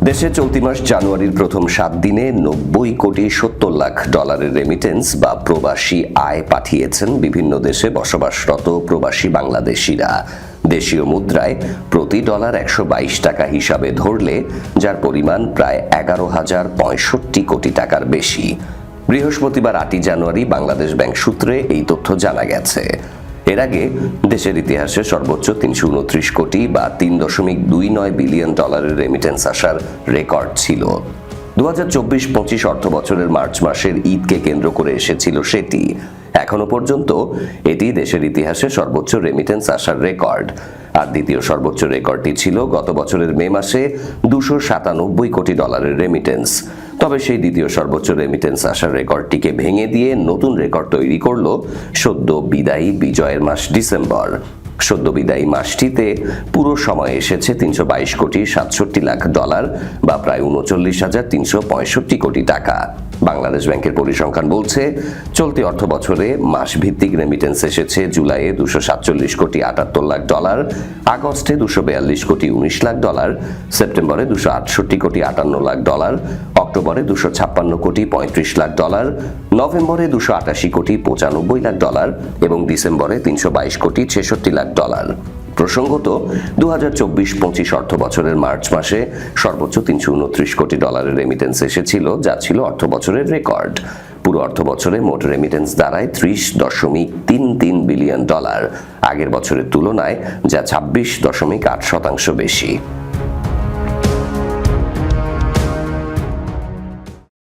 দেশে চলতি মাস জানুয়ারির প্রথম 7 দিনে 90,70,00,000 রেমিটেন্স বা প্রবাসী আয় পাঠিয়েছেন বিভিন্ন দেশে বসবাসরত প্রবাসী বাংলাদেশিরা। দেশীয় মুদ্রায় প্রতি ডলার 122 টাকা হিসাবে ধরলে যার পরিমাণ প্রায় 11,065 কোটি টাকার বেশি। বৃহস্পতিবার 8 জানুয়ারি বাংলাদেশ ব্যাংক সূত্রে এই তথ্য জানা গেছে। এর আগে দেশের ইতিহাসে সর্বোচ্চ 329 কোটি বা 3.29 বিলিয়ন ডলারের রেমিটেন্স আসার রেকর্ড ছিল। 2024-25 অর্থ বছরের মার্চ মাসের ঈদকে কেন্দ্র করে এসেছিল সেটি। এখনো পর্যন্ত এটি দেশের ইতিহাসে সর্বোচ্চ রেমিটেন্স আসার রেকর্ড। আর দ্বিতীয় সর্বোচ্চ রেকর্ডটি ছিল গত বছরের মে মাসে 297 কোটি ডলারের রেমিটেন্স। তবে সেই দ্বিতীয় সর্বোচ্চ রেমিটেন্স আসার রেকর্ডটিকে ভেঙে দিয়ে নতুন রেকর্ড তৈরি করল সদ্য বিদায়ী বিজয়ের মাস ডিসেম্বর। সদ্য বিদায়ী মাসটিতে পুরো সময় এসেছে 322 কোটি 67 লাখ ডলার বা প্রায় 39,365 কোটি টাকা। বাংলাদেশ ব্যাংকের পরিসংখ্যান বলছে, চলতি অর্থ বছরে মাস ভিত্তিক রেমিটেন্স এসেছে জুলাইয়ে 247 কোটি 78 লাখ ডলার, আগস্টে 242 কোটি 19 লাখ ডলার, সেপ্টেম্বরে 268 কোটি 58 লাখ ডলার, অক্টোবরে 256 কোটি 35 লাখ ডলার, নভেম্বরে 288 কোটি 95 লাখ ডলার এবং ডিসেম্বরে 322 কোটি 66 লাখ ডলার। প্রসঙ্গত, 2024-25 অর্থ বছরের মার্চ মাসে সর্বোচ্চ 329 কোটি ডলারের রেমিটেন্স এসেছিল, যা ছিল অর্থ বছরের রেকর্ড। পুরো অর্থ বছরে মোট রেমিটেন্স দাঁড়ায় 30.33 বিলিয়ন ডলার, আগের বছরের তুলনায় যা 26.8% বেশি।